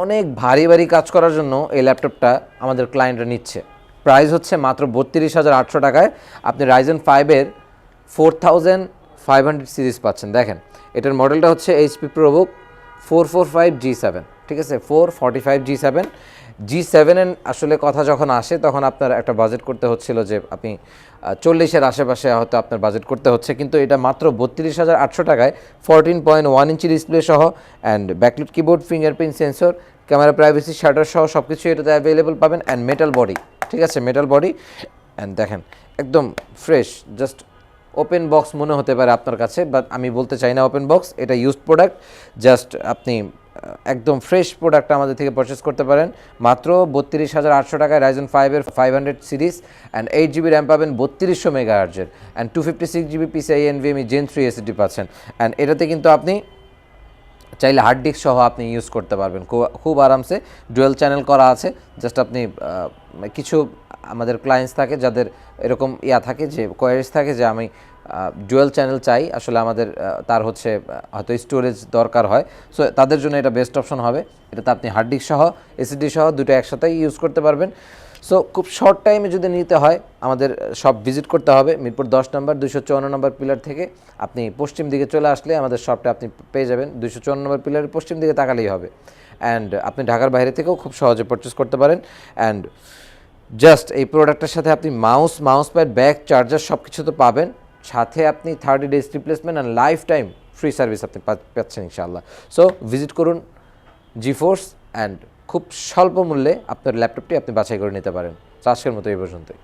অনেক ভারী ভারী কাজ করার জন্য এই ল্যাপটপটা আমাদের ক্লায়েন্টরা নিচ্ছে। প্রাইস হচ্ছে মাত্র 32,800 টাকায় আপনি Ryzen 5-এর 4500 সিরিজ পাচ্ছেন। দেখেন এটার মডেলটা হচ্ছে HP ProBook 445G7, ঠিক আছে, 445G7। G7 আসলে কথা যখন আসে তখন আপনার একটা বাজেট করতে হচ্ছিল যে আপনি 40-এর আশেপাশে হয়তো আপনার বাজেট করতে হচ্ছে, কিন্তু এটা মাত্র 32,800 টাকায় 14.1 ইঞ্চি ডিসপ্লে সহ and backlit keyboard, fingerprint sensor, camera privacy shutter সহ সব কিছু এটাতে অ্যাভেলেবল পাবেন অ্যান্ড মেটাল বডি, ঠিক আছে, মেটাল বডি। অ্যান্ড দেখেন একদম ফ্রেশ, জাস্ট ওপেন বক্স মনে হতে পারে আপনার কাছে, বাট আমি বলতে চাই না ওপেন বক্স, এটা ইউজড প্রোডাক্ট। জাস্ট আপনি একদম ফ্রেশ প্রোডাক্ট আমাদের থেকে পারচেস করতে পারেন মাত্র 32,800 টাকায় Ryzen 5-এর 500 সিরিজ অ্যান্ড 8GB র্যাম পাবেন 3200 মেগাহার্জের and 256GB PCIe NVMe Gen 3 SSD পাচ্ছেন। অ্যান্ড এটাতে কিন্তু আপনি চাইলে হার্ড ডিস্ক সহ আপনি ইউজ করতে পারবেন খুব আরামসে। ডুয়েল চ্যানেল করা আছে। জাস্ট আপনি কিছু আমাদের ক্লায়েন্টস থাকে যাদের এরকম থাকে যে কোয়ারিজ থাকে যে আমি ডুয়েল চ্যানেল চাই, আসলে আমাদের তার হচ্ছে হয়তো স্টোরেজ দরকার হয়, সো তাদের জন্য এটা বেস্ট অপশন হবে। এটাতে আপনি হার্ড ডিস্ক সহ এসএসডি সহ দুটো একসাথেই ইউজ করতে পারবেন। সো খুব শর্ট টাইমে যদি নিতে হয় আমাদের শপ ভিজিট করতে হবে মিরপুর 10 নম্বর 254 নম্বর পিলার থেকে আপনি পশ্চিম দিকে চলে আসলে আমাদের শপটা আপনি পেয়ে যাবেন। 254 নম্বর পিলারের পশ্চিম দিকে তাকালেই হবে। অ্যান্ড আপনি ঢাকার বাইরে থেকেও খুব সহজে পারচেস করতে পারেন। অ্যান্ড জাস্ট এই প্রোডাক্টের সাথে আপনি মাউস প্যাড, ব্যাগ, চার্জার সব কিছু তো পাবেন, সাথে আপনি 30 days replacement and life time free service আপনি পাচ্ছেন ইনশাআল্লাহ। সো ভিজিট করুন জিফোর্স অ্যান্ড খুব স্বল্প মূল্যে আপনার ল্যাপটপটি আপনি বাছাই করে নিতে পারেন। আজকের মতো এই পর্যন্তই।